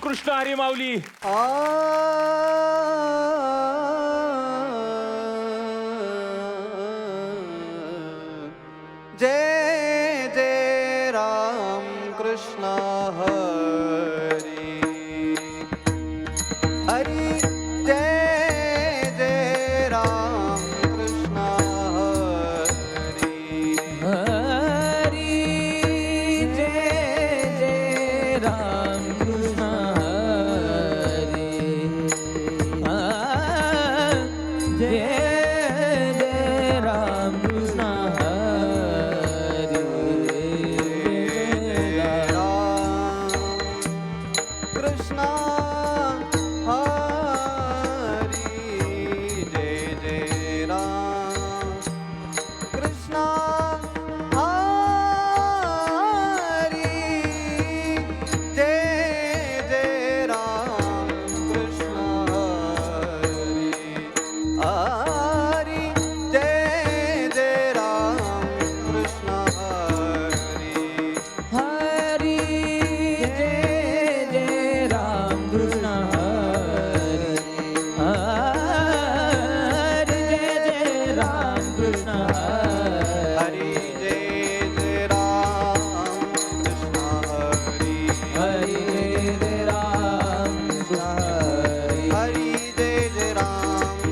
कृष्ण हरी माऊली. जय जय राम कृष्ण हरी हरी. जय जय राम कृष्ण हरी हरी. जय जय राम कृष्ण हरी. जय जय राम कृष्ण हरी. कृष्ण हरी. जय जय राम कृष्ण हरी. जय जय राम कृष्ण हरी हरी. जय जय राम कृष्ण हरी हरी. जय जय राम कृष्ण हरी. हरी. जय जय राम कृष्ण हरी. हरी. जय जय राम कृष्ण हरी हरी. जय जय राम कृष्ण हरी. हरी. जय जय राम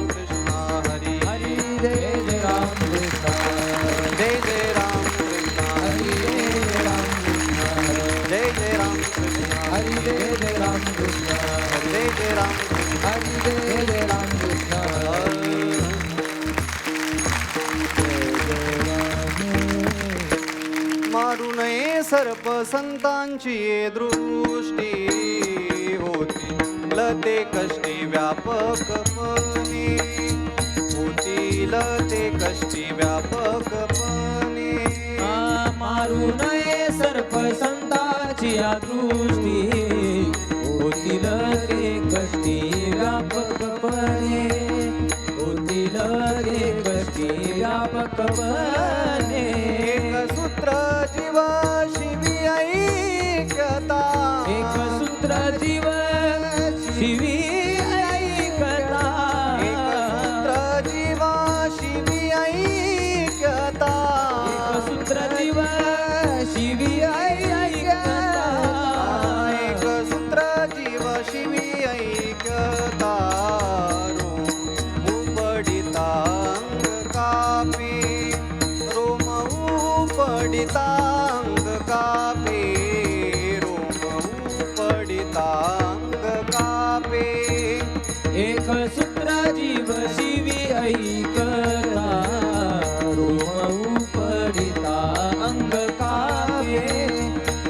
कृष्ण हरी हरी. जय जय राम कृष्ण हरी. जय जय राम कृष्ण हरी. जय जय राम कृष्ण हरी. हरी. जय जय राम कृष्ण हरी. जय जय राम कृष्ण हरी. जय जय राम कृष्ण हरी. जय जय राम कृष्ण हरी. मारू नये सर्प संतांची ये दृष्टी होती लते कष्टी व्यापकपणे होतील ते कष्टी व्यापकपणे मारू नये सर्प संताची या दृष्टी होतील ते कष्टी व्यापकपणे होतील ते कष्टी व्यापकपणे एक सूत्र जीव शिवी ऐक्यता एक सूत्र जीव शिवी ऐकता एक सूत्र जीव शिवी ऐक्यता एक सूत्र जीव शिवी ऐकता एक सूत्र जीव शिवी ऐक्यता उपडिता अंग कापे रोम उपडिता अंग कापे रोम उपडिता अंग कापे एक सूत्र जीव शिवी ऐकता रोम उपडिता अंग कापे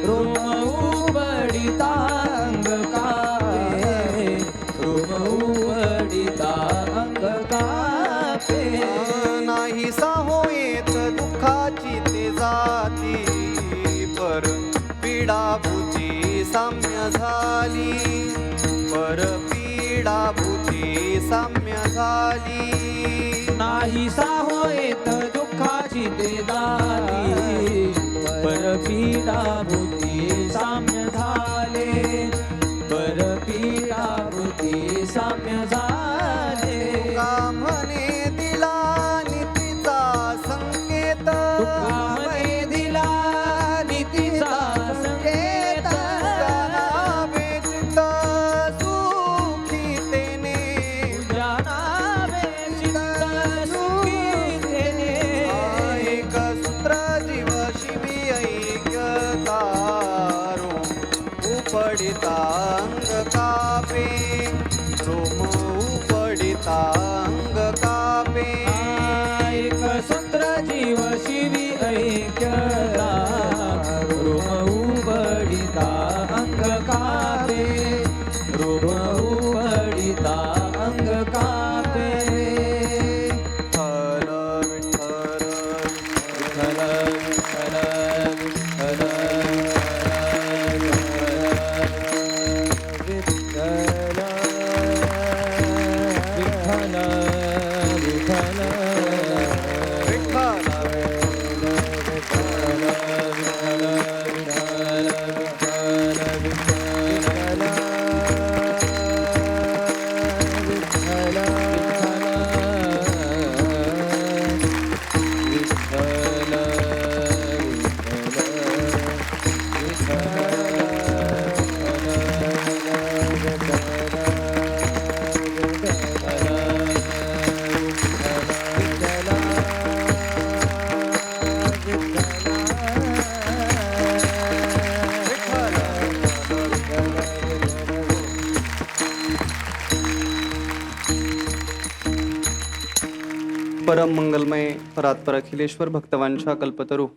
रोम उपडिता अंग कापे रोम उपडिता अंग कापे नाही साहो येत दुःखाची ते जाती पर पीडा भूती साम्य झाली पर पीडा भूती साम्य झाली नाही साहो येत दुःखाची ते दारी परपीडा भूती साम्य झाले परपीडा भूती साम्य झाले कामने दिला नीतीचा संकेत तुकामने दिला नीतीचा संकेत जानावे चित्त सुखीतेने जानावे चित्त सुखीतेने एक सूत्र जीव शिवी ऐक्यता रोम उपडिता अंग कापे रोम उपडिता अंग कापे एक सूत्र जीव शिवी ऐक्यता रोम उबडिता अंग कापे रोम उबडिता अंग कापे हर विठ्ठल विठ्ठल विठ्ठल विठ्ठल विठ्ठल परम मंगलमय परात्पर अखिलेश्वर भक्तवांच्या कल्पतरू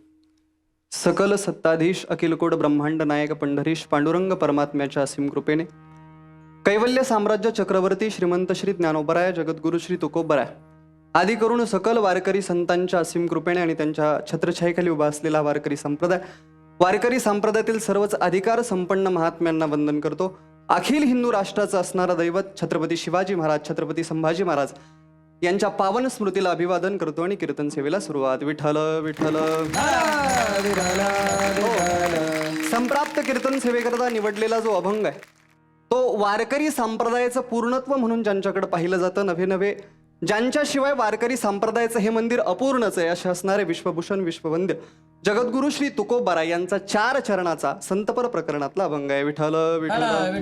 सकल सत्ताधीश अखिलकोट ब्रह्मांड नायक पंढरीश पांडुरंग परमात्म्याच्या असीम कृपेने कैवल्य साम्राज्य चक्रवर्ती श्रीमंत श्री ज्ञानोबराय जगद्गुरु श्री तुकोबराय आदी करून सकल वारकरी संतांच्या असीम कृपेने आणि त्यांच्या छत्रछायेखाली उभा असलेला वारकरी संप्रदायातील सर्वच अधिकार संपन्न महात्म्यांना वंदन करतो. अखिल हिंदू राष्ट्राचं असणारा दैवत छत्रपती शिवाजी महाराज छत्रपती संभाजी महाराज यांच्या पावन स्मृतीला अभिवादन करतो आणि कीर्तन सेवेला सुरुवात. विठ्ठल विठ्ठल. संप्राप्त कीर्तन सेवेकरता निवडलेला जो अभंग आहे तो वारकरी संप्रदायाचं पूर्णत्व म्हणून ज्यांच्याकडे पाहिलं जातं, नव्हे ज्यांच्याशिवाय वारकरी संप्रदायाचं हे मंदिर अपूर्णच आहे असे असणारे विश्वभूषण विश्ववंद्य जगद्गुरु श्री तुकोबाराय यांचा 4 चरणाचा संतपर प्रकरणातला अभंग आहे. विठ्ठल विठ्ठल.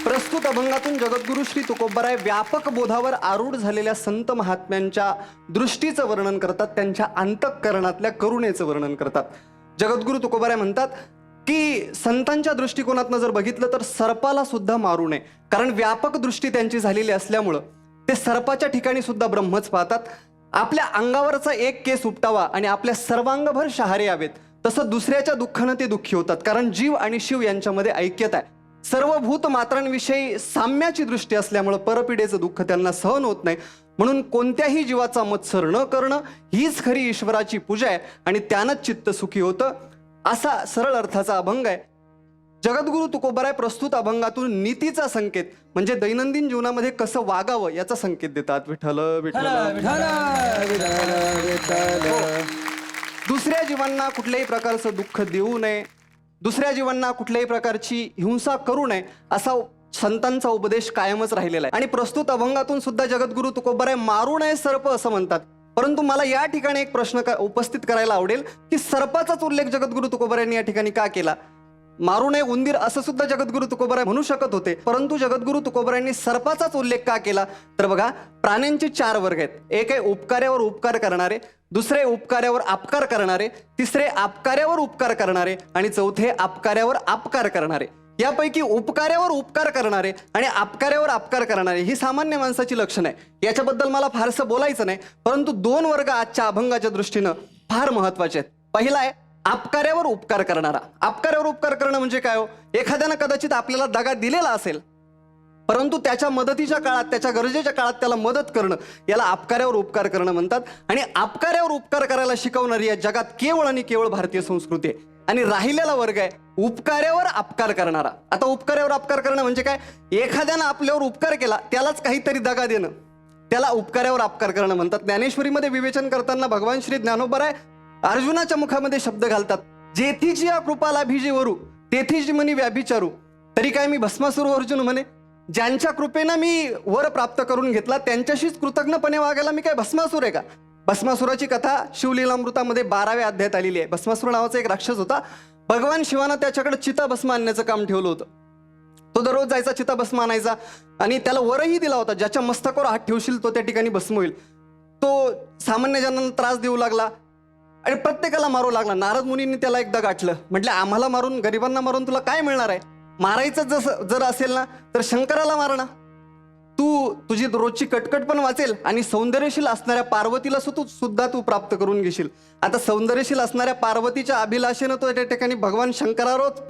प्रस्तुत अभंगातून जगद्गुरु श्री तुकोबाराय व्यापक बोधावर आरूढ झालेल्या संत महात्म्यांच्या दृष्टीचं वर्णन करतात, त्यांच्या अंतःकरणातल्या करुणेचं वर्णन करतात. जगद्गुरु तुकोबाराय म्हणतात की संतांच्या दृष्टिकोनातनं जर बघितलं तर सर्पाला सुद्धा मारू नये, कारण व्यापक दृष्टी त्यांची झालेली असल्यामुळं ते सर्पाच्या ठिकाणी सुद्धा ब्रह्मच पाहतात. आपल्या अंगावरचा एक केस उपटावा आणि आपल्या सर्वांगभर शहारे यावेत, तसं दुसऱ्याच्या दुःखानं ते दुःखी होतात, कारण जीव आणि शिव यांच्यामध्ये ऐक्यता आहे. सर्व भूत मात्रांविषयी साम्याची दृष्टी असल्यामुळं परपिढेचं दुःख त्यांना सहन होत नाही. म्हणून कोणत्याही जीवाचा मत्सर न करणं हीच खरी ईश्वराची पूजा आहे आणि त्यानंच चित्त सुखी होतं, असा सरळ अर्थाचा अभंग आहे. जगद्गुरु तुकोबाराय प्रस्तुत अभंगातून नीतीचा संकेत म्हणजे दैनंदिन जीवनामध्ये कसं वागावं याचा संकेत देतात. विठ्ठल विठ्ठल. दुसऱ्या जीवांना कुठल्याही प्रकारचं दुःख देऊ नये, दुसऱ्या जीवांना कुठल्याही प्रकारची हिंसा करू नये असा संतांचा उपदेश कायमच राहिलेला आहे. आणि प्रस्तुत अभंगातून सुद्धा जगद्गुरु तुकोबाराय मारू नये सर्प असं म्हणतात. परंतु मला या ठिकाणी एक प्रश्न उपस्थित करायला आवडेल की सर्पाचाच उल्लेख जगद्गुरु तुकोबारायांनी या ठिकाणी का केला? मारू नये उंदीर असं सुद्धा जगद्गुरु तुकोबाराय म्हणू शकत होते, परंतु जगद्गुरु तुकोबारायांनी सर्पाचाच उल्लेख का केला? तर बघा, प्राण्यांचे 4 वर्ग आहेत. एक आहे उपकार्यावर उपकार करणारे, दुसरे उपकार्यावर अपकार करणारे, तिसरे अपकार्यावर उपकार करणारे आणि चौथे अपकार्यावर अपकार करणारे. यापैकी उपकार्यावर उपकार करणारे आणि अपकार्यावर अपकार करणारे ही सामान्य माणसाची लक्षणं आहे. याच्याबद्दल मला फारसं बोलायचं नाही, परंतु 2 वर्ग आजच्या अभंगाच्या दृष्टीनं फार महत्वाचे आहेत. पहिला आहे अपकार्यावर उपकार करणारा. अपकार्यावर उपकार करणं म्हणजे काय हो? एखाद्यानं कदाचित आपल्याला दगा दिलेला असेल, परंतु त्याच्या मदतीच्या काळात, त्याच्या गरजेच्या काळात त्याला मदत करणं, याला अपकार्यावर उपकार करणं म्हणतात. आणि अपकार्यावर उपकार करायला शिकवणारी या जगात केवळ आणि केवळ भारतीय संस्कृती आहे. आणि राहिलेला वर्ग आहे उपकार्यावर अपकार करणारा. आता उपकार्यावर अपकार करणं म्हणजे काय? एखाद्यानं आपल्यावर उपकार केला त्यालाच काहीतरी दगा देणं, त्याला उपकार्यावर अपकार करणं म्हणतात. ज्ञानेश्वरीमध्ये विवेचन करताना भगवान श्री ज्ञानोबराय अर्जुनाच्या मुखामध्ये शब्द घालतात, जेथीची या कृपाला भिजेवरू तेथीची मनी व्याभिचारू. तरी काय मी भस्मासुर अर्जुन म्हणे? ज्यांच्या कृपेनं मी वर प्राप्त करून घेतला त्यांच्याशीच कृतज्ञपणे वागायला मी काय भस्मासुर आहे का? भस्मासुराची कथा शिवलीलामृतामध्ये 12व्या अध्यायात आलेली आहे. भस्मासुर नावाचा एक राक्षस होता. भगवान शिवानं त्याच्याकडे चिताभस्म आणण्याचं काम ठेवलं होतं. तो दररोज जायचा, चिताभस्म आणायचा आणि त्याला वरही दिला होता, ज्याच्या मस्तकावर हात ठेवशील तो त्या ठिकाणी भस्म होईल. तो सामान्य जणांना त्रास देऊ लागला आणि प्रत्येकाला मारू लागला. नारद मुनींनी त्याला एकदा गाठलं, म्हटलं आम्हाला मारून, गरिबांना मारून तुला काय मिळणार आहे? मारायचं जर असेल ना तर शंकराला मार ना, तुझी रोजची कटकट पण वाचेल आणि सौंदर्यशील असणाऱ्या पार्वतीला सुद्धा तू प्राप्त करून घेशील. आता सौंदर्यशील असणाऱ्या पार्वतीच्या अभिलाषेनं तो त्या ठिकाणी भगवान शंकरावरच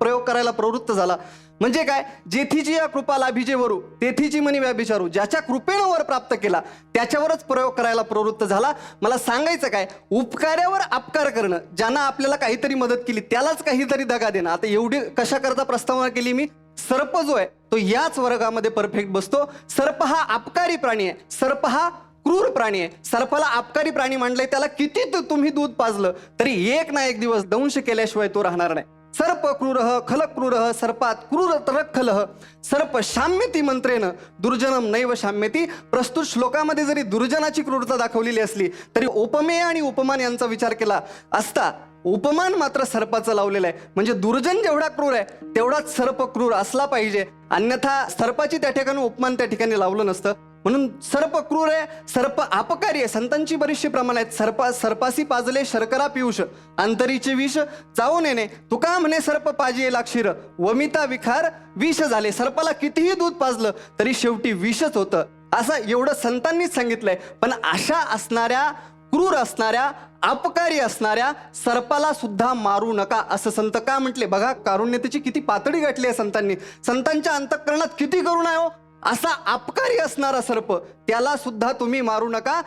प्रयोग करायला प्रवृत्त झाला. म्हणजे काय? जेथीची या कृपा लाभिजेवरू तेथीची मनी व्याभिचारू. ज्याच्या कृपेनं वर प्राप्त केला त्याच्यावरच प्रयोग करायला प्रवृत्त झाला. मला सांगायचं काय? उपकार्यावर अपकार करणं, ज्यांना आपल्याला काहीतरी मदत केली त्यालाच काहीतरी दगा देणं. आता एवढी कशा करता प्रस्तावना केली मी? सर्प जो आहे तो याच वर्गामध्ये परफेक्ट बसतो. सर्प हा अपकारी प्राणी आहे, सर्प हा क्रूर प्राणी आहे. सर्पाला अपकारी प्राणी मांडलंय, त्याला किती तुम्ही दूध पाजलं तरी एक ना एक दिवस दंश केल्याशिवाय तो राहणार नाही. सर्प क्रूरः खल क्रूरः सर्पात क्रूर तरखलः सर्प शाम्यती मंत्रेनं दुर्जनम नैव शाम्यती. प्रस्तुत श्लोकामध्ये जरी दुर्जनाची क्रूरता दाखवलेली असली तरी उपमेय आणि उपमान यांचा विचार केला असता उपमान मात्र सर्पाचं लावलेलं आहे. म्हणजे दुर्जन जेवढा क्रूर आहे तेवढाच सर्प क्रूर असला पाहिजे, अन्यथा सर्पाची त्या ठिकाणी उपमान त्या ठिकाणी लावलं नसतं. म्हणून सर्प क्रूर आहे, सर्प अपकारी आहे. संतांची बरीचशी प्रमाण आहेत. सर्पासी पाजले शर्करा पियुष अंतरीचे विष चावून येणे. तुका म्हणे सर्प पाजी लाक्षीर वमिता विखार विष झाले. सर्पाला कितीही दूध पाजलं तरी शेवटी विषच होतं. असं एवढं संतांनीच सांगितलंय. पण अशा असणाऱ्या, क्रूर असणाऱ्या, अपकारी असणाऱ्या सर्पाला सुद्धा मारू नका असं संत का म्हटले? बघा कारुण्यतेची किती पातळी गाठली आहे संतांनी. संतांच्या अंतःकरणात किती करुणा आहे हो. असा अपकारी असणारा सर्प, त्याला सुद्धा तुम्ही मारू नका.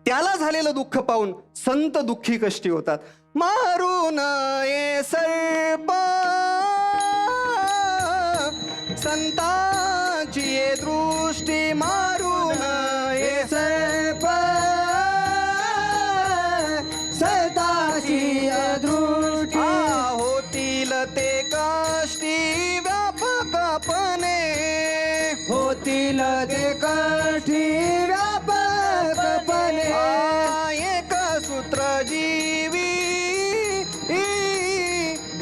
त्याला झालेलं दुःख पाहून संत दुःखी कष्टी होतात. मारू नये सर्प संतांची ये दृष्टी, मारू नये सर्प संतांची दृष्टी, होतील ते कष्टी व्यापकपणे, होतील ते कष्टी व्यापकपणे. एक सूत्र जीवी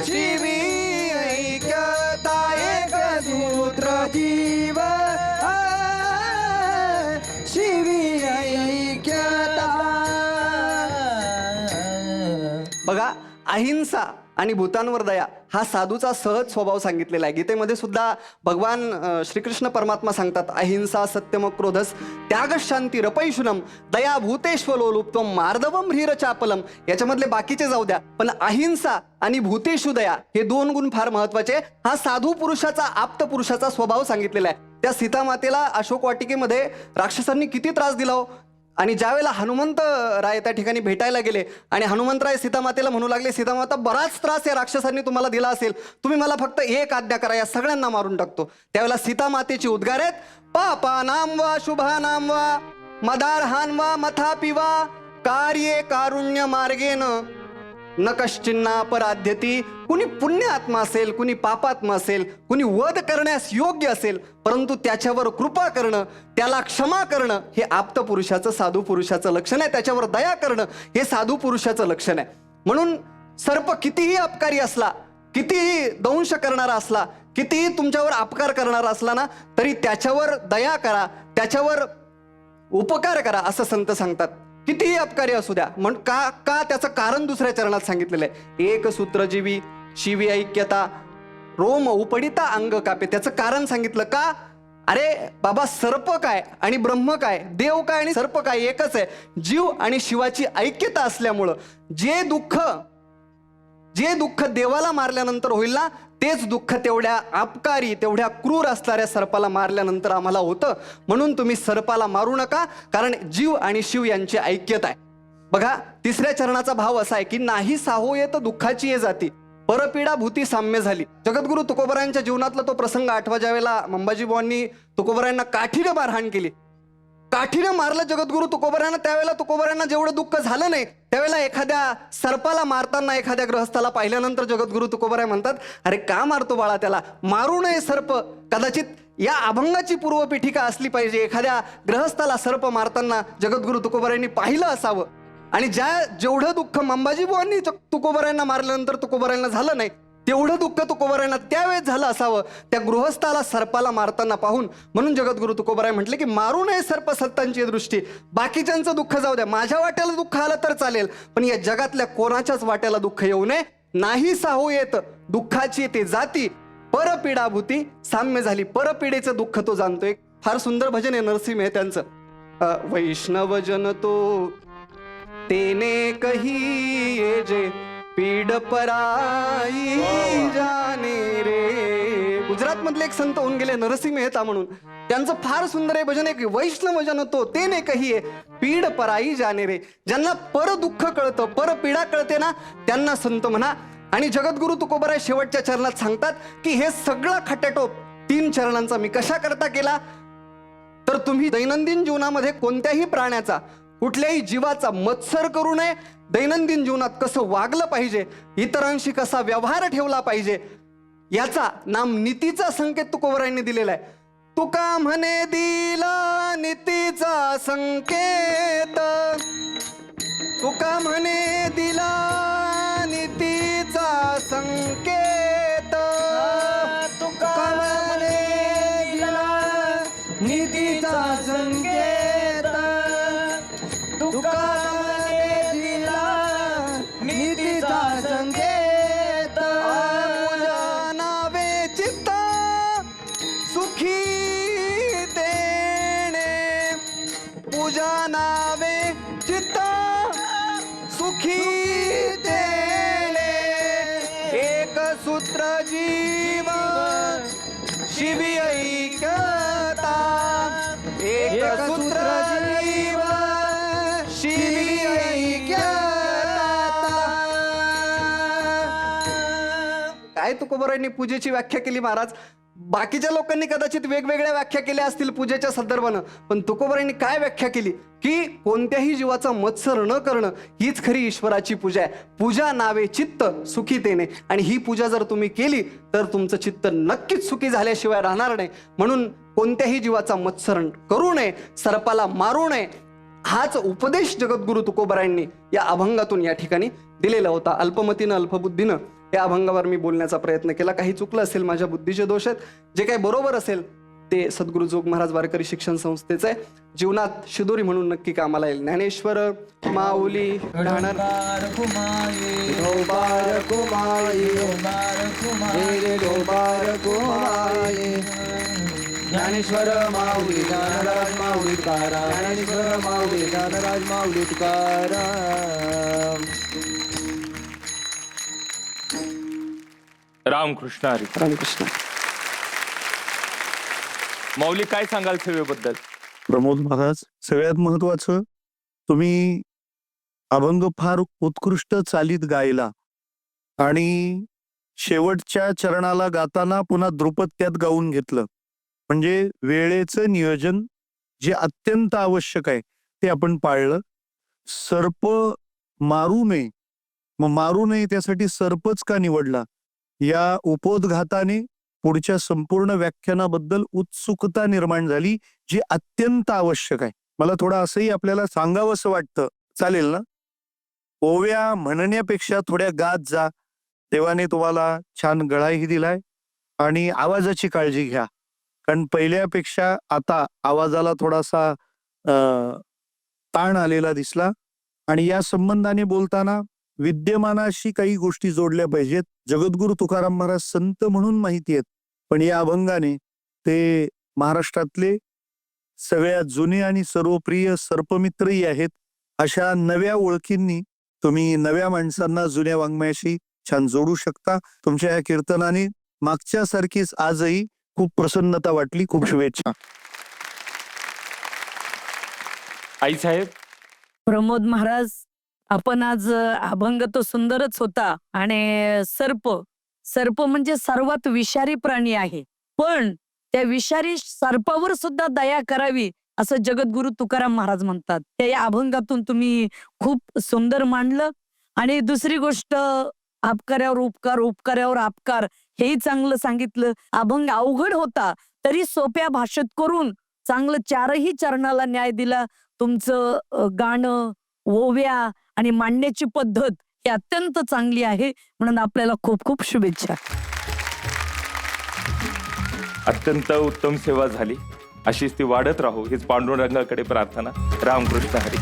शिवी ऐक्यता, एक सूत्र जीव शिवी ऐक्यता. बघा अहिंसा आणि भूतांवर दया हा साधूचा सहज स्वभाव सांगितलेला आहे. गीतेमध्ये सुद्धा भगवान श्रीकृष्ण परमात्मा सांगतात, अहिंसा सत्यम क्रोधस त्याग शांती रपैशुनम दया भूतेष्वलोलुप्तम मार्दवम ह्रीर चापलम. याच्यामधले बाकीचे जाऊ द्या, पण अहिंसा आणि भूतेषु दया हे दोन गुण फार महत्वाचे. हा साधू पुरुषाचा, आप्त पुरुषाचा स्वभाव सांगितलेला आहे. त्या सीतामातेला अशोक वाटिकेमध्ये राक्षसांनी किती त्रास दिला हो. आणि ज्यावेळेला हनुमंत राय त्या ठिकाणी भेटायला गेले आणि हनुमंतराय सीतामातेला म्हणू लागले, सीतामाता बराच त्रास या राक्षसांनी तुम्हाला दिला असेल, तुम्ही मला फक्त एक आज्ञा करा, या सगळ्यांना मारून टाकतो. त्यावेळेला सीतामातेची उद्गार आहेत, पापानाम वा शुभानाम वा मदार्हान वा मथापि वा कार्ये कारुण्य मार्गेन न कश्चिन्नापराध्यती. कुणी पुण्यात्मा असेल, कुणी पापात्मा असेल, कुणी वध करण्यास योग्य असेल, परंतु त्याच्यावर कृपा करणं, त्याला क्षमा करणं हे आप्त पुरुषाचं, साधू पुरुषाचं लक्षण आहे. त्याच्यावर दया करणं हे साधू पुरुषाचं लक्षण आहे. म्हणून सर्प कितीही अपकारी असला, कितीही दंश करणारा असला, कितीही तुमच्यावर अपकार करणारा असला ना, तरी त्याच्यावर दया करा, त्याच्यावर उपकार करा असं संत सांगतात. कितीही अपकारी असू द्या. म्हणून का त्याचं कारण दुसऱ्या चरणात सांगितलेलं आहे. एक सूत्रजीवी शिवी ऐक्यता रोम उपडिता अंग कापे. त्याचं कारण सांगितलं का? अरे बाबा, सर्प काय आणि ब्रह्म काय, देव काय आणि सर्प काय एकच आहे. जीव आणि शिवाची ऐक्यता असल्यामुळं जे दुःख देवाला मारल्यानंतर होईल ना, तेच दुःख तेवढ्या अपकारी, तेवढ्या क्रूर असणाऱ्या सर्पाला मारल्यानंतर आम्हाला होतं. म्हणून तुम्ही सर्पाला मारू नका, कारण जीव आणि शिव यांची ऐक्यता आहे. बघा तिसऱ्या चरणाचा भाव असा आहे की नाही साहो येत दुःखाची ये जाती, परपीडा भूती साम्य झाली. जगद्गुरु तुकोबरायांच्या जीवनातला तो प्रसंग आठवा, ज्यावेळेला मंबाजी बुवांनी तुकोबरायांना काठीने मारहाण केली. काठीनं मारलं जगद्गुरु तुकोबरायांना. त्यावेळेला तुकोबरायांना जेवढं दुःख झालं नाही, त्यावेळेला एखाद्या सर्पाला मारताना एखाद्या गृहस्थाला पाहिल्यानंतर जगद्गुरु तुकोबराय म्हणतात, अरे का मारतो बाळा त्याला, मारू नये सर्प. कदाचित या अभंगाची पूर्वपीठिका असली पाहिजे. एखाद्या गृहस्थाला सर्प मारताना जगद्गुरु तुकोबरायांनी पाहिलं असावं. आणि जेवढं दुःख मंबाजी बुवांनी तुकोबरायांना मारल्यानंतर तुकोबरायांना झालं नाही, तेवढं दुःख तुकोबरायांना त्यावेळेस झालं असावं त्या गृहस्थाला सर्पाला मारताना पाहून. म्हणून जगद्गुरु तुकोबराय म्हटले की मारू नये सर्प सत्तांची दृष्टी. बाकीच्यांचं दुःख जाऊ द्या, माझ्या वाट्याला दुःख आलं तर चालेल, पण या जगातल्या कोणाच्याच वाट्याला दुःख येऊ नये. नाही साहो येत दुःखाची ते जाती, परपीडाभूती साम्य झाली. परपीडेचं दुःख तो जाणतोय. फार सुंदर भजन आहे नरसिंह मेहत्यांचं. वैष्णवजन तो तेने कही ये जे पीड पराई जाने रे. गुजरात मधले एक संत होऊन गेले नरसिंह मेहता म्हणून. त्यांचं फार सुंदर आहे भजन आहे की वैष्णवजन तो तेने कही ये पीड पराई जाने रे. ज्यांना पर दुःख कळतं, पर पीडा कळते ना, त्यांना संत म्हणा. आणि जगद्गुरु तुकोबराय शेवटच्या चरणात सांगतात की हे सगळं खटाटोप 3 चरणांचा मी कशा करता केला, तर तुम्ही दैनंदिन जीवनामध्ये कोणत्याही प्राण्याचा, कुठल्याही जीवाचा मत्सर करू नये. दैनंदिन जीवनात कसं वागलं पाहिजे, इतरांशी कसा व्यवहार ठेवला पाहिजे, याचा नाम नीतीचा संकेत तुकोबरायांनी दिलेला आहे. तुका म्हणे दिला नीतीचा संकेत, तुका म्हणे दिला नीतीचा संकेत, तुका म्हणे दिला नीतीचा संकेत, तुका म्हणे दिला नीतीचा संकेत. तुझ्या नावे चित्त सुखी तेणे, जीव शिवी ऐक्यता एक सूत्र जीव शिवी ऐक्यता. काय तुकोबारायांनी पूजेची व्याख्या केली महाराज. बाकीच्या लोकांनी कदाचित वेगवेगळ्या व्याख्या केल्या असतील पूजेच्या संदर्भानं, पण तुकोबारायांनी काय व्याख्या केली की कोणत्याही जीवाचा मत्सर न करणं हीच खरी ईश्वराची पूजा आहे. पूजा नावे चित्त सुखी तेने. आणि ही पूजा जर तुम्ही केली तर तुमचं चित्त नक्कीच सुखी झाल्याशिवाय राहणार नाही. म्हणून कोणत्याही जीवाचा मत्सर करू नये, सर्पाला मारू नये, हाच उपदेश जगद्गुरु तुकोबारायांनी या अभंगातून या ठिकाणी दिलेला होता. अल्पमतीनं अल्पबुद्धीनं या अभंगावर मी बोलण्याचा प्रयत्न केला. काही चुकलं असेल, माझ्या बुद्धीचे दोष आहेत. जे काही बरोबर असेल ते सद्गुरु जोग महाराज वारकरी शिक्षण संस्थेचं आहे. जीवनात शिदोरी म्हणून नक्की कामाला येईल. ज्ञानेश्वर माऊली ढाणार ढोबार कुमाये ढोबार कुमाई ढोबार कुमाये ढोबार कुमाई ज्ञानेश्वर माऊली ज्ञानराज माऊली तुकाराम ज्ञानेश्वर माऊली ज्ञानराज माऊली तुकाराम. रामकृष्ण हरी. रामकृष्ण. माऊली, काय सांगाल सेवेबद्दल? प्रमोद महाराज, सगळ्यात महत्वाचं, तुम्ही अभंग फार उत्कृष्ट चालीत गायला आणि शेवटच्या चरणाला गाताना पुन्हा द्रुपद त्यात गाऊन घेतलं. म्हणजे वेळेचं नियोजन जे अत्यंत आवश्यक आहे ते आपण पाळलं. सर्प मारू नये, मग मारू नये त्यासाठी सर्पच का निवडला, या उपोद्घाताने पुढच्या संपूर्ण व्याख्यानाबद्दल उत्सुकता निर्माण झाली, जी अत्यंत आवश्यक आहे. मला थोडं असंही आपल्याला सांगावंसं वाटतं, चालेल ना? ओव्या म्हणण्यापेक्षा थोड्या गात जा. देवाने तुम्हाला छान गळाही दिलाय आणि आवाजाची काळजी घ्या, कारण पहिल्यापेक्षा आता आवाजाला थोडासा ताण आलेला दिसला. आणि या संबंधाने बोलताना विद्यमानाशी काही गोष्टी जोडल्या पाहिजेत. जगद्गुरु तुकाराम महाराज संत म्हणून माहिती आहेत, पण या अभंगाने ते महाराष्ट्रातले सगळ्यात जुने आणि सर्वप्रिय सर्पमित्रही आहेत. अशा नव्या ओळखींनी तुम्ही नव्या माणसांना जुन्या वाङ्मयाशी छान जोडू शकता. तुमच्या या कीर्तनाने मागच्या सारखीच आजही खूप प्रसन्नता वाटली. खूप शुभेच्छा. आई साहेब. प्रमोद महाराज, आपण आज अभंग तो सुंदरच होता. आणि सर्प म्हणजे सर्वात विषारी प्राणी आहे, पण त्या विषारी सर्पावर सुद्धा दया करावी असं जगद्गुरु तुकाराम महाराज म्हणतात. त्या या अभंगातून तुम्ही खूप सुंदर मांडलं. आणि दुसरी गोष्ट, अपकारावर उपकार, उपकारावर अपकार, हेही चांगलं सांगितलं. अभंग अवघड होता तरी सोप्या भाषेत करून चांगलं चारही चरणाला न्याय दिला. तुमचं गाणं, ओव्या आणि मांडण्याची पद्धत ही अत्यंत चांगली आहे, म्हणून आपल्याला खूप खूप शुभेच्छा. अत्यंत उत्तम सेवा झाली, अशीच ती वाढत राहू हीच पांडुरंगाकडे प्रार्थना. रामकृष्ण हरी.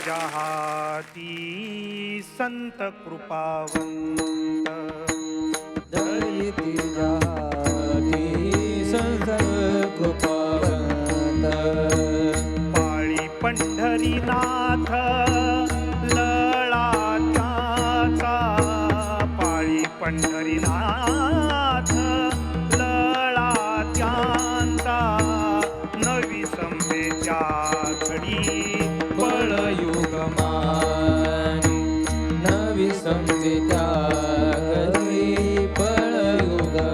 जहाती संत कृपावंत दयिती जहाती संत कृपावंत पाळी पंढरीनाथ लळा त्याचा पाळी पंढरीनाथ लळा त्यांचा नवी संवेच्या घडी युगमानी नवी संविता कधी पळयुगमानी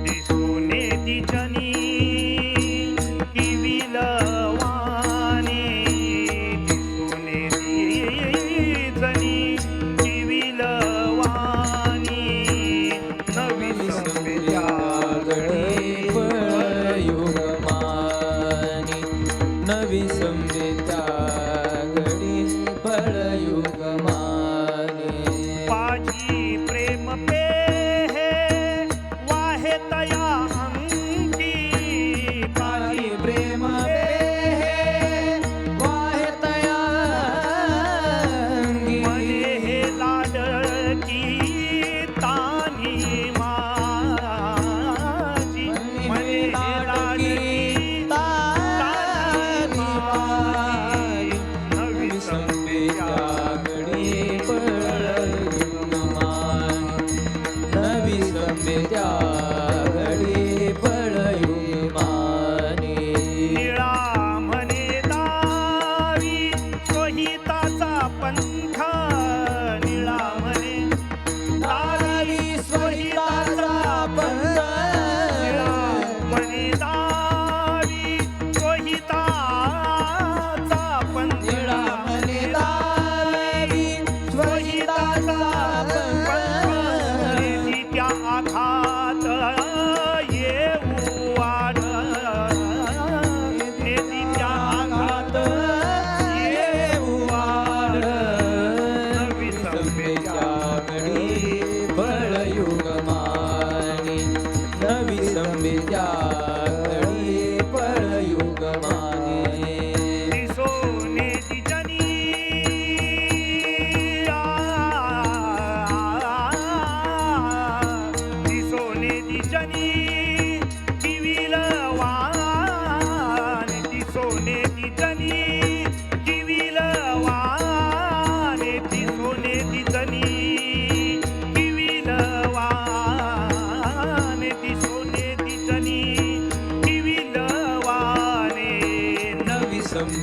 दिसून येती जनी किविलवाणी दिसून येती जनी किविलवाणी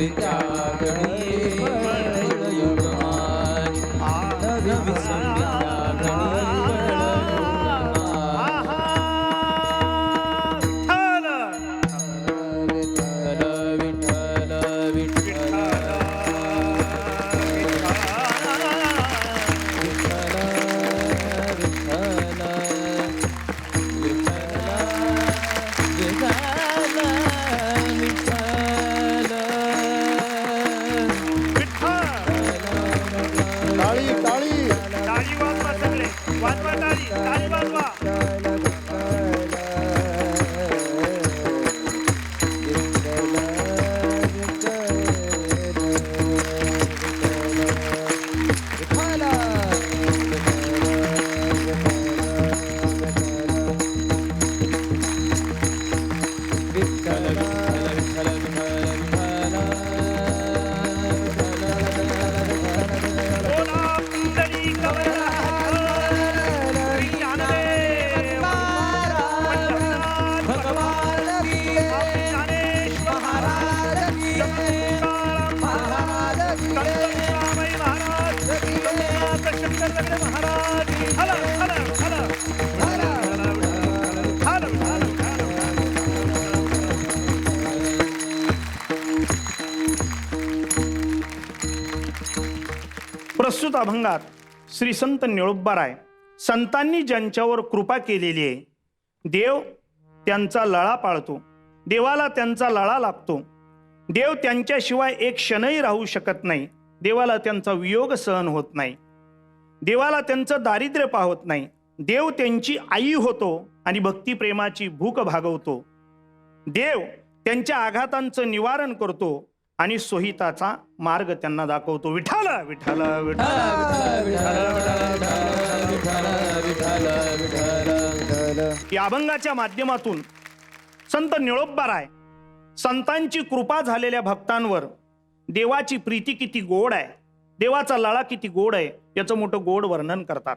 विद्यागणी योगमानी नवी विद्यागणी विठ्ठल विठ्ठल टाळी टाळी टाळी वाजवा सगळे, वाजवा टाळी, टाळी वाजवा. बोला पुंडलिकवरदा हरी ज्ञानदेव पंढरनाथ भगवान की ज्ञानेश्वर महाराज की तुकाराम महाराज की संतरामय महाराज की लोकनाथ शंकर दगडे महाराज की हला हला हला हला हला हला. प्रस्तुत अभंगात श्री संत निळोबाराय संतांनी ज्यांच्यावर कृपा केलेली आहे देव त्यांचा लळा पाळतो, देवाला त्यांचा लळा लागतो. देव त्यांच्याशिवाय एक क्षणही राहू शकत नाही. देवाला त्यांचा वियोग सहन होत नाही. देवाला त्यांचं दारिद्र्य पाहत नाही. देव त्यांची आई होतो आणि भक्तिप्रेमाची भूक भागवतो. देव त्यांच्या आघातांचं निवारण करतो आणि सोहिताचा मार्ग त्यांना दाखवतो. विठ्ठल विठ्ठल या अभंगाच्या माध्यमातून संत निळोबाराय संतांची कृपा झालेल्या भक्तांवर देवाची प्रीती किती गोड आहे, देवाचा लळा किती गोड आहे याचं मोठं गोड वर्णन करतात.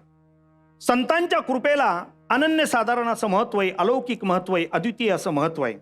संतांच्या कृपेला अनन्यसाधारण असं महत्व आहे, अलौकिक महत्व आहे, अद्वितीय असं महत्व आहे.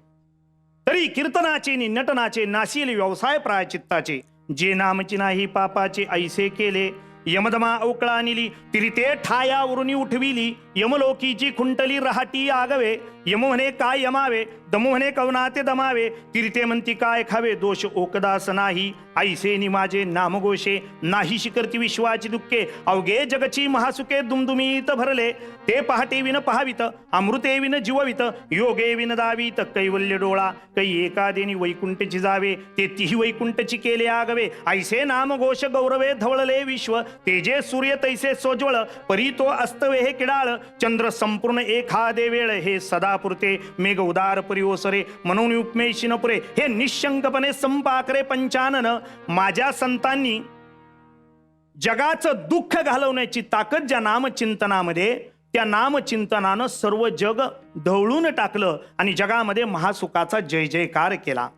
तरी कीर्तनाचे नि नटनाचे नाशिल व्यवसाय प्रायचित्ताचे जे नामची नाही पापाचे ऐसे केले यमदमा अवकळा निली तिरिते ठायावरुनी उठविली यमलोकीची खुंटली रहाटी आगवे यम म्हणे काय यमावे दम म्हणे कवनाते दमावे तिरिते म्हणती काय खावे दोष ओकदास नाही ऐसे नि माझे नामघोषे नाही शिकरती विश्वाची दुःखे अवघे जगची महासुखे दुमदुमीत भरले ते पहाटे विन पहावित अमृते विन जीववित योगे विन दावित कैवल्य डोळा कै एकादेनी वैकुंठची जावे ते तिही वैकुंठची केले आगवे ऐसे नामघोष गौरवे धवळले विश्व तेजे सूर्य तैसे सोज्वळ परी तो अस्तवे हे किडाळ चंद्र संपूर्ण एखादे वेळ हे सदा पुरते मेघ उदार परी ओसरे म्हणून उपमेशी न पुरे हे निशंकपणे संपाकरे पंचानन. माझ्या संतांनी जगाचं दुःख घालवण्याची ताकद ज्या नामचिंतनामध्ये त्या नामचिंतनानं सर्व जग ढवळून टाकलं आणि जगामध्ये महासुखाचा जय जयकार केला.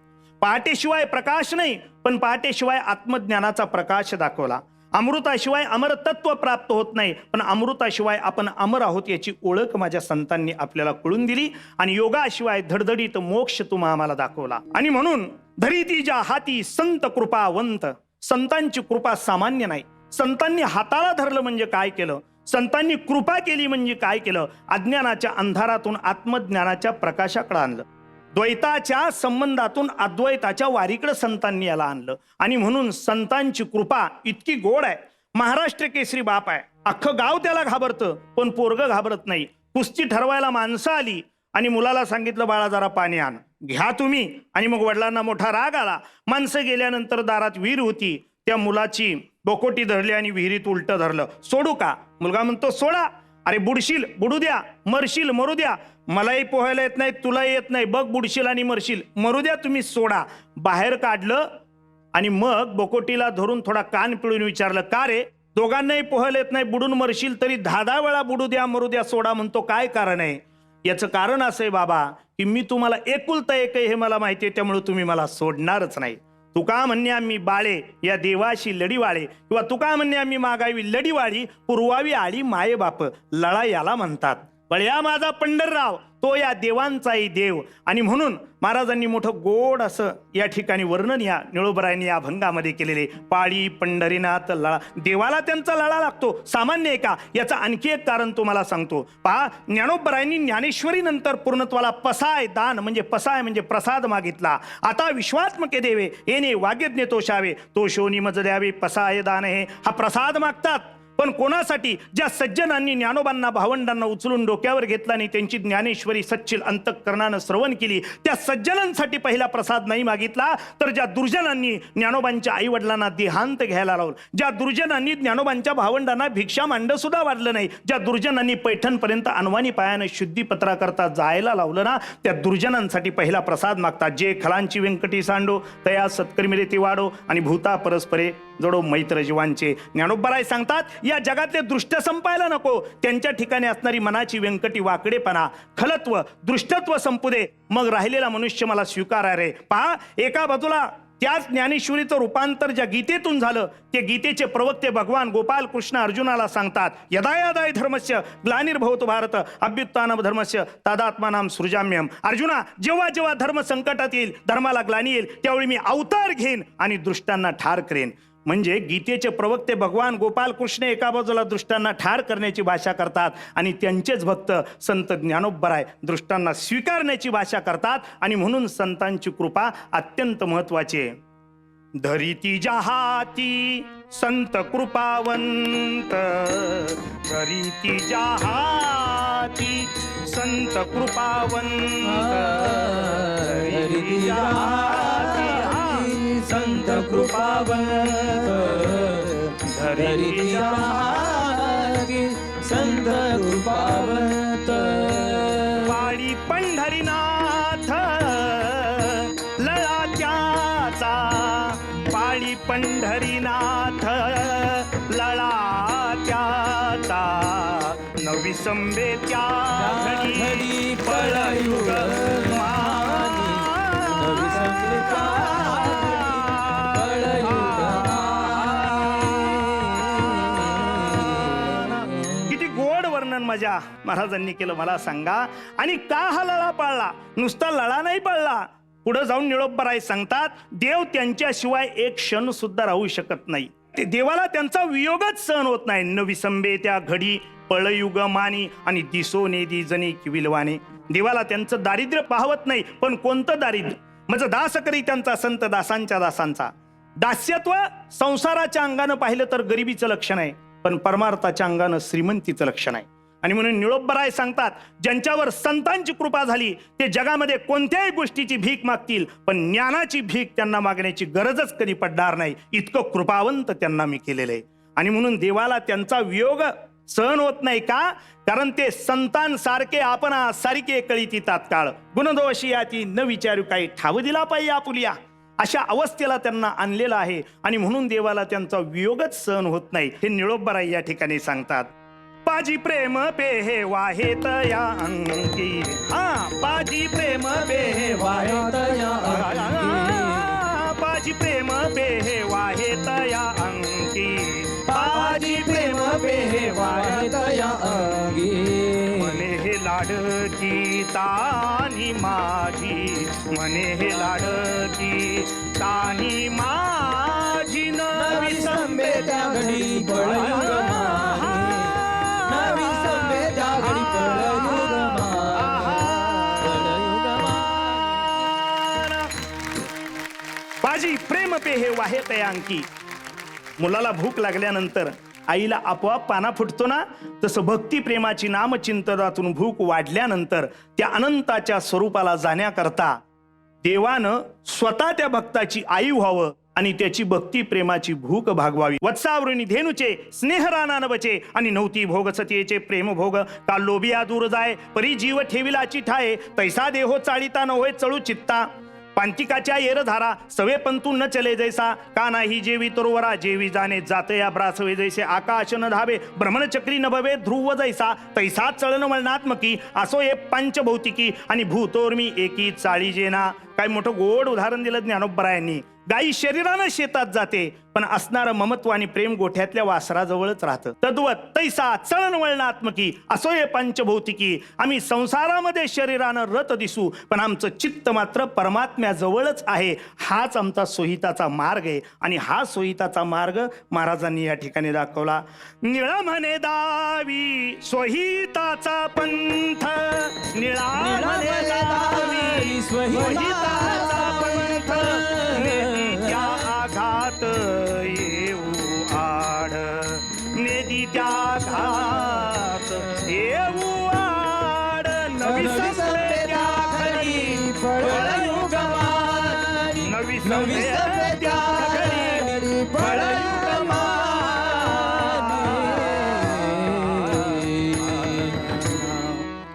पहाटेशिवाय प्रकाश नाही पण पहाटेशिवाय आत्मज्ञानाचा प्रकाश दाखवला. अमृताशिवाय अमरतत्व प्राप्त होत नाही पण अमृताशिवाय आपण अमर आहोत याची ओळख माझ्या संतांनी आपल्याला कळून दिली आणि योगाशिवाय धडधडीत मोक्ष तुम्हा आम्हाला दाखवला. आणि म्हणून धरितीच्या हाती संत कृपावंत. संतांची कृपा सामान्य नाही. संतांनी हाताला धरलं म्हणजे काय केलं, संतांनी कृपा केली म्हणजे काय केलं, अज्ञानाच्या अंधारातून आत्मज्ञानाच्या प्रकाशाकडे आणलं. द्वैताच्या संबंधातून अद्वैताच्या वारीकडे संतांनी याला आणलं. आणि म्हणून संतांची कृपा इतकी गोड आहे. महाराष्ट्र केसरी बाप आहे, अख्खं गाव त्याला घाबरतं पण पोरग घाबरत नाही. कुस्ती ठरवायला माणसं आली आणि मुलाला सांगितलं बाळा जरा पाणी आण, घ्या तुम्ही. आणि मग वडिलांना मोठा राग आला. माणसं गेल्यानंतर दारात विहीर होती, त्या मुलाची बोकोटी धरली आणि विहिरीत उलटं धरलं. सोडू का? मुलगा म्हणतो सोडा. अरे बुडशील, बुडू द्या. मरशील, मरू द्या. मलाही पोहायला येत नाही, तुला येत नाही, बघ बुडशील आणि मरशील, मरू द्या, तुम्ही सोडा. बाहेर काढलं आणि मग बोकोटीला धरून थोडा कान पिळून विचारलं, का रे, दोघांनाही पोहायला येत नाही, बुडून मरशील, तरी 10 वेळा बुडू द्या, मरू द्या, सोडा म्हणतो, काय कारण आहे? याचं कारण असं आहे बाबा की मी तुम्हाला एकुलता एक आहे हे मला माहिती आहे, त्यामुळे तुम्ही मला सोडणारच नाही. तुका म्हणणे आम्ही बाळे या देवाशी लढीवाळे, किंवा तुका म्हणणे आम्ही मागावी लढीवाळी, पुरवावी आळी माये बाप, लळा याला म्हणतात. बळ्या माझा पंढरराव, तो या देवांचाही देव. आणि म्हणून महाराजांनी मोठं गोड असं या ठिकाणी वर्णन या निळोबरायांनी या अभंगामध्ये केलेले. पाळी पंढरीनाथ लळा, देवाला त्यांचा लळा लागतो, सामान्य आहे का? याचं आणखी एक कारण तुम्हाला सांगतो. पहा, ज्ञानोबरायांनी ज्ञानेश्वरी नंतर पूर्णत्वाला पसाय दान म्हणजे पसाय म्हणजे प्रसाद मागितला. आता विश्वात्मके देवे येणे वाग्यज्ञ तोषावे, तो शोनी मज द्यावे पसाय दान हे, हा प्रसाद मागतात. पण कोणासाठी? ज्या सज्जनांनी ज्ञानोबांना भावंडांना उचलून डोक्यावर घेतला आणि त्यांची ज्ञानेश्वरी सच्चिल अंतःकरणानं श्रवण केली, त्या सज्जनांसाठी पहिला प्रसाद नाही मागितला. तर ज्या दुर्जनांनी ज्ञानोबांच्या आई वडिलांना देहांत घ्यायला लावलं, ज्या दुर्जनांनी ज्ञानोबांच्या भावंडांना भिक्षा मांड सुद्धा वाढलं नाही, ज्या दुर्जनांनी पैठणपर्यंत अनवाणी पायानं शुद्धीपत्राकरता जायला लावलं ना, त्या दुर्जनांसाठी पहिला प्रसाद मागतात. जे खलांची व्यंकटी सांडो तया सत्कर्मी ती वाढो आणि भूता परस्परे जोडो मैत्र जीवांचे. ज्ञानोबराय सांगतात, या जगातले दृष्ट संपायला नको, त्यांच्या ठिकाणी असणारी मनाची व्यंकटी वाकडेपणा खलत्व दृष्टत्व संपू दे, मग राहिलेला मनुष्य मला स्वीकारा रे. पहा, एका बाजूला त्याच ज्ञानेश्वरीचं रूपांतर ज्या गीतेतून झालं, ते गीतेचे प्रवक्ते भगवान गोपाल कृष्ण अर्जुनाला सांगतात, यदा यदा धर्मस्य ग्लानिर्भवतो भारत अभ्युत्थानम धर्मस्य तदात्मानां सृजाम्यहम्. अर्जुना, जेव्हा जेव्हा धर्म संकटात येईल, धर्माला ग्लानी येईल, त्यावेळी मी अवतार घेईन आणि दृष्टांना ठार करेन. म्हणजे गीतेचे प्रवक्ते भगवान गोपाल कृष्ण एका बाजूला दृष्टांना ठार करण्याची भाषा करतात आणि त्यांचेच भक्त संत ज्ञानोबराय दृष्टांना स्वीकारण्याची भाषा करतात. आणि म्हणून संतांची कृपा अत्यंत महत्वाची आहे. धरिती जहाती संत कृपावंत, धरिती जहाती संत कृपावंत, धरिती जहाती संत कृपावंत, धरिती जहाती संत कृपावंत. पाळी पंढरीनाथ लळा त्याचा, पाळी पंढरीनाथ लळा त्याचा, नवी संबे त्या घडी पळयुग मानी, नवी संबे त्या माझ्या महाराजांनी केलं मला सांगा. आणि का हा लळा पाळला? नुसता लळा नाही पाळला. पुढे जाऊन निळोबराय सांगतात, देव त्यांच्याशिवाय एक क्षण सुद्धा राहू शकत नाही. ते देवाला त्यांचा वियोगच सहन होत नाही. न विसंबे त्या घडी पळयुग मानी आणि दिसो नेदी जनी किविलवाने. देवाला त्यांचं दारिद्र्य पाहवत नाही. पण कोणतं दारिद्र्य? म्हणजे दास करी त्यांचा संत दासांच्या दासांचा. दास्यत्व संसाराच्या अंगानं पाहिलं तर गरिबीचं लक्षण आहे, पण परमार्थाच्या अंगानं श्रीमंतीचं लक्षण आहे. आणि म्हणून निळोबराय सांगतात, ज्यांच्यावर संतांची कृपा झाली ते जगामध्ये कोणत्याही गोष्टीची भीक मागतील, पण ज्ञानाची भीक त्यांना मागण्याची गरजच कधी पडणार नाही, इतकं कृपावंत त्यांना मी केलेलं आहे. आणि म्हणून देवाला त्यांचा वियोग सहन होत नाही. का? कारण ते संतांसारखे आपण सारखे कळीती तात्काळ, गुणदोषी याती न विचारू काही, ठाव दिला पाहिजे आपुलिया, अशा अवस्थेला त्यांना आणलेलं आहे. आणि म्हणून देवाला त्यांचा वियोगच सहन होत नाही, हे निळोबराय या ठिकाणी सांगतात. पाजी प्रेम पेहे वाहेत या अंगी, हा पाजी प्रेम पेहे वाहेत या अंगी, पाजी प्रेम पेहे वाहेत या अंगी, पाजी प्रेम पेहे वाहेत या अंगी. मने हे लाडकी तानी माझी, मने हे लाडकी तानी माझी, नवी संबे त्या घडी पळयुग मानी, नवी संबे त्या घडी पळयुग बाजी प्रेम पे हे वाहेत अंकी. मुलाला भूक लागल्यानंतर आईला आपोआप पाना फुटतो ना, तसं भक्ती प्रेमाची नामचिंतनातून भूक वाढल्यानंतर त्या अनंताच्या स्वरूपाला जाण्याकरता देवानं स्वतः त्या भक्ताची आई व्हावं आणि त्याची भक्ती प्रेमाची भूक भागवावी. वत्सावृणी धेनुचे स्नेहराना न बचे आणि नवती भोग सतीचे प्रेम भोग, का लोभिया दूर जाय परी जीव ठेविलाची ठाये, तैसा देहो चाळीता न होय चळू चित्ता, पांतिकाच्या येरधारा सवे पंतू न चले जैसा, का नाही जेवी तरोवरा जेवी जाणे जाते या ब्रासवे जैसे, आकाश न धावे भ्रमणचक्री न भवे ध्रुव जैसा, तैसा चळन वळणात्मकी असो हे पंचभौतिकी आणि भूतोर्मी एकी चाळी जेना. काय मोठं गोड उदाहरण दिलं ज्ञानोबरायांनी. गाई शरीरानं शेतात जाते, पण असणारं ममत्व आणि प्रेम गोठ्यातल्या वासराजवळच राहतं. तद्वत तैसा चळणवळणात्मकी असोये पंचभौतिकी. आम्ही संसारामध्ये शरीरानं रत दिसू, पण आमचं चित्त मात्र परमात्म्याजवळच आहे. हाच आमचा सोहिताचा मार्ग आहे आणि हा सोहिताचा मार्ग महाराजांनी या ठिकाणी दाखवला. निळा म्हणे दावी सोहिताचा पंथ, निळा म्हणे दावी सोहिताचा पंथ, नेदीच्या आघात येऊ आड, नेदीच्या आघात येऊ आड. नवी संस्कृत्या घरी फळयुगमानी, नवी संस्कृत्या घरी फळयुगमानी.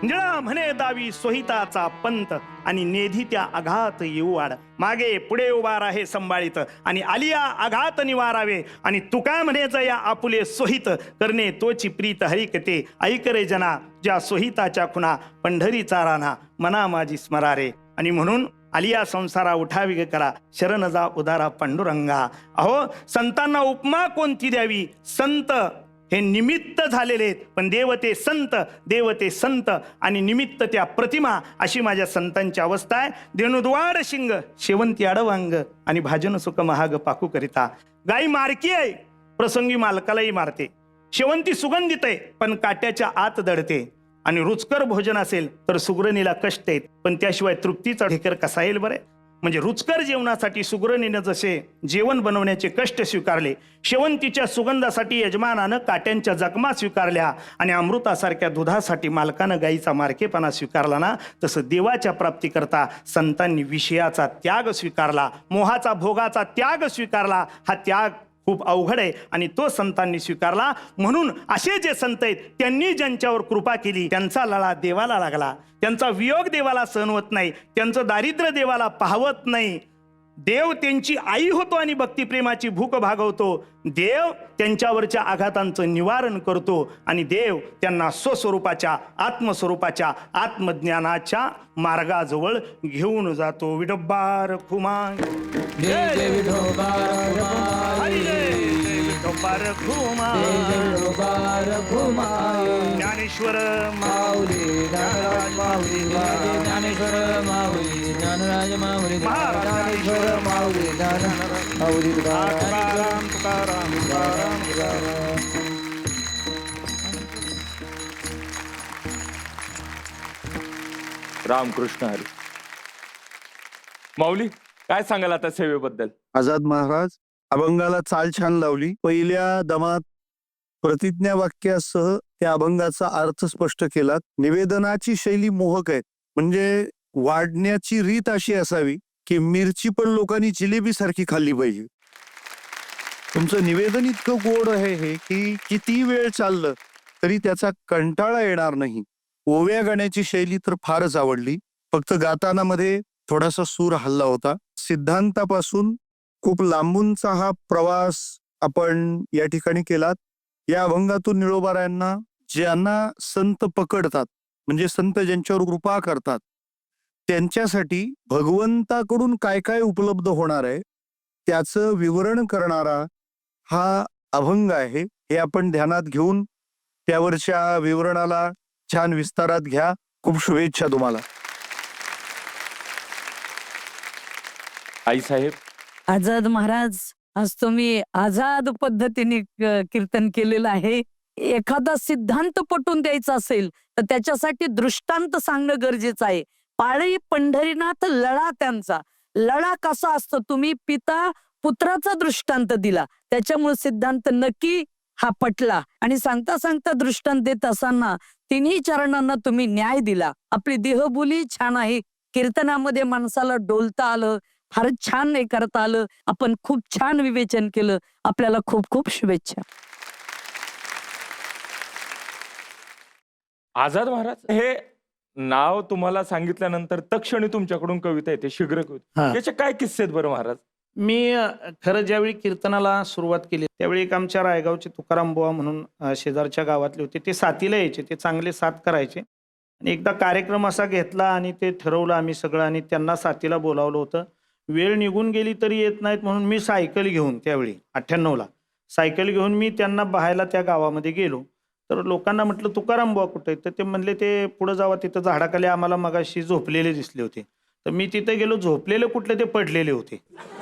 निळा म्हणे दावी सोहिताचा पंथ आणि नेधी त्या आघात येऊ आड. मागे पुढे उभा राहे संभाळीत आणि आलिया आघात निवारावे. आणि तुका म्हणेच या आपुले सोहित करणे तोची प्रीत हरिकते. ऐक रे जना ज्या सोहिताच्या खुणा, पंढरीचा राणा मना माझी स्मरारे. आणि म्हणून आलिया संसारा उठावी करा, शरण जा उदारा पांडुरंगा. अहो संतांना उपमा कोणती द्यावी? संत हे निमित्त झालेले आहेत, पण देव ते संत, देव ते संत आणि निमित्त त्या प्रतिमा. अशी माझ्या संतांची अवस्था आहे. देणुद्वाड शिंग शेवंती आडवांग आणि भाजन सुख महाग पाकू करिता. गाई मारकी आहे, प्रसंगी मालकालाही मारते. शेवंती सुगंधित आहे, पण काट्याच्या आत दडते. आणि रुचकर भोजन असेल तर सुगरणीला कष्ट आहेत, पण त्याशिवाय तृप्तीचा ढेकर कसा येईल बरे. म्हणजे रुचकर जेवणासाठी सुगरणीनं जसे जेवण बनवण्याचे कष्ट स्वीकारले, शेवंतीच्या सुगंधासाठी यजमानानं काट्यांच्या जखमा स्वीकारल्या आणि अमृतासारख्या दुधासाठी मालकानं गाईचा मारकेपणा स्वीकारला ना, तसं देवाच्या प्राप्तीकरता संतांनी विषयाचा त्याग स्वीकारला, मोहाचा भोगाचा त्याग स्वीकारला. हा त्याग खूप अवघड आहे आणि तो संतांनी स्वीकारला. म्हणून असे जे संत आहेत त्यांनी ज्यांच्यावर कृपा केली त्यांचा लळा देवाला लागला, त्यांचा वियोग देवाला सहन होत नाही, त्यांचं दारिद्र्य देवाला पाहवत नाही. देव त्यांची आई होतो आणि भक्तिप्रेमाची भूक भागवतो. देव त्यांच्यावरच्या आघातांचं निवारण करतो आणि देव त्यांना स्वस्वरूपाच्या आत्मस्वरूपाच्या आत्मज्ञानाच्या मार्गाजवळ घेऊन जातो. विडोबार खुमाई, जय जय विठोबार खुमाई, जय जय विठोबार खुमाई, जय विठोबार खुमाई. ज्ञानेश्वर माऊली ज्ञानराज माऊली, ज्ञानेश्वर माऊली ज्ञानराज माऊली, ज्ञानेश्वर माऊली ज्ञानराज माऊली. तुकाराम तुकाराम तुकाराम तुकाराम. रामकृष्ण हरी. माऊली काय सांगाल आता सेवेबद्दल? आझाद महाराज अभंगाला चाल छान लावली. पहिल्या दमात प्रतिज्ञा वाक्यासह त्या अभंगाचा अर्थ स्पष्ट केला. निवेदनाची शैली मोहक आहे, म्हणजे वाढण्याची रीत अशी असावी की मिरची पण लोकांनी जिलेबी सारखी खाल्ली पाहिजे. तुमचं निवेदन इतकं गोड आहे हे की किती वेळ चाललं तरी त्याचा कंटाळा येणार नाही. ओव्या गाण्याची शैली तर फारच आवडली. फक्त गाताना मध्ये थोडासा सूर हल्ला होता. सिद्धांतापासून खूप लांबूनचा हा प्रवास आपण या ठिकाणी केलात. या अभंगातून निळोबारायांना ज्यांना संत पकडतात, म्हणजे संत ज्यांच्यावर कृपा करतात, त्यांच्यासाठी भगवंताकडून काय काय उपलब्ध होणार आहे त्याचं विवरण करणारा हा अभंग आहे. हे आपण ध्यानात घेऊन त्यावरच्या विवरणाला छान विस्तारात घ्या. खूप शुभेच्छा तुम्हाला. आई साहेब, आझाद महाराज, आज तुम्ही आझाद पद्धतीने कीर्तन केलेलं आहे. एखादा सिद्धांत पटवून द्यायचा असेल तर त्याच्यासाठी दृष्टांत सांगणं गरजेचं आहे. पाळी पंढरीनाथ लळा, त्यांचा लळा कसा असतो तुम्ही पिता पुत्राचा दृष्टांत दिला, त्याच्यामुळे सिद्धांत नक्की हा पटला. आणि सांगता सांगता दृष्टांत देत असताना तिन्ही चरणांना तुम्ही न्याय दिला. आपली देहबोली छान आहे, कीर्तनामध्ये माणसाला डोलता आलं, फारच छान हे करता आलं. आपण खूप छान विवेचन केलं. आपल्याला खूप खूप शुभेच्छा. आझाद महाराज, हे नाव तुम्हाला सांगितल्यानंतर तक्षणी तुमच्याकडून कविता येते, शीघ्र कविता. हा. याचे काय किस्से आहेत बरं महाराज? मी खरं ज्यावेळी कीर्तनाला सुरुवात केली त्यावेळी एक आमच्या रायगावचे तुकाराम बुवा म्हणून शेजारच्या गावातले होते. ते साथीला यायचे, ते चांगले साथ करायचे. आणि एकदा कार्यक्रम असा घेतला आणि ते ठरवलं आम्ही सगळं आणि त्यांना साथीला बोलावलं होतं. वेळ निघून गेली तरी येत नाहीत म्हणून मी सायकल घेऊन त्यावेळी 98ला सायकल घेऊन मी त्यांना पाहायला त्या गावामध्ये गेलो. तर लोकांना म्हटलं तुकाराम बुवा कुठे आहेत? तर ते म्हणले ते पुढे जावा, तिथं झाडाखाली आम्हाला मगाशी झोपलेले दिसले होते. तर मी तिथे गेलो, झोपलेले कुठले ते पडलेले होते,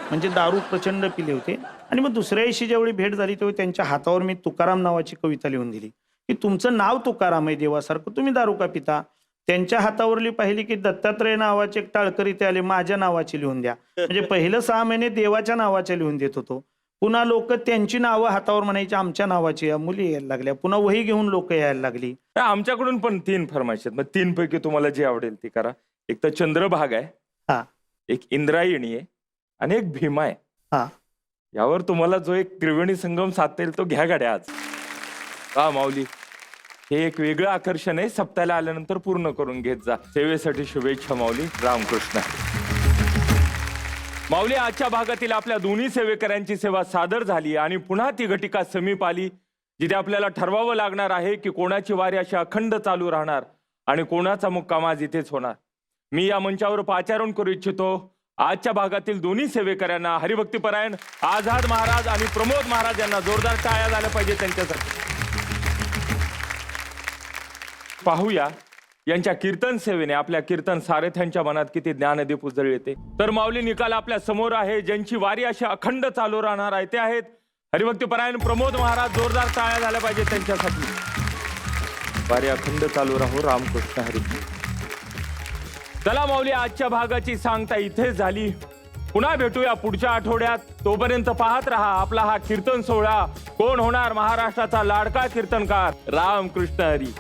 म्हणजे दारू प्रचंड पिले होते. आणि मग दुसऱ्या दिवशी ज्यावेळी भेट झाली तेव्हा त्यांच्या हातावर मी तुकाराम नावाची कविता लिहून दिली की तुमचं नाव तुकाराम आहे देवासारखं, तुम्ही दारू का पिता? त्यांच्या हातावरली पाहिली की दत्तात्रय नावाचे एक टाळकरी ते आले, माझ्या नावाची लिहून द्या. म्हणजे पहिलं 6 महिने देवाच्या नावाच्या लिहून देत होतो. पुन्हा लोक त्यांची नावं हातावर म्हणायची, आमच्या नावाची. मुली यायला लागल्या, पुन्हा वही घेऊन लोक यायला लागली. आमच्याकडून पण 3 फरमाईश आहेत, मग 3 पैकी तुम्हाला जे आवडेल ते करा. एक तर चंद्रभाग आहे, हा. एक इंद्रायणी आहे आणि एक भीमा आहे. हा. यावर तुम्हाला जो एक त्रिवेणी संगम साधता येईल तो घ्या गाड्या आज. हा माऊली, हे एक वेगळं आकर्षण आहे, सप्ताहाला आल्यानंतर पूर्ण करून घेत जा. सेवेसाठी शुभेच्छा माऊली. रामकृष्ण. माऊली, आजच्या भागातील आपल्या दोन्ही सेवेकऱ्यांची सेवा सादर झाली आणि पुन्हा ती घटिका समीप आली, जिथे आपल्याला ठरवावं लागणार आहे की कोणाची वारी अशी अखंड चालू राहणार आणि कोणाचा मुक्काम आज इथेच होणार. मी या मंचावर पाचारण करू इच्छितो आजच्या भागातील दोन्ही सेवेकऱ्यांना, हरिभक्तीपरायण आझाद महाराज आणि प्रमोद महाराज यांना जोरदार टाळ्या झाल्या पाहिजे त्यांच्यासाठी. पाहूया यांच्या कीर्तन सेवेने आपल्या कीर्तन सारथ्यांच्या मनात किती ज्ञानदीप उजळले येते. तर माऊली, निकाल आपल्या समोर आहे. ज्यांची वारी अशी अखंड चालू राहणार आहे ते आहेत हरिभक्तीपरायण प्रमोद महाराज. जोरदार टाळ्या झाल्या पाहिजे त्यांच्यासाठी. वारी अखंड चालू राहू. रामकृष्ण हरी. चला माऊली, आजच्या भागाची सांगता इथेच झाली. पुन्हा भेटूया पुढच्या आठवड्यात. तोपर्यंत पाहत रहा आपला हा कीर्तन सोहळा. कोण होणार महाराष्ट्राचा लाडका कीर्तनकार. रामकृष्ण हरी.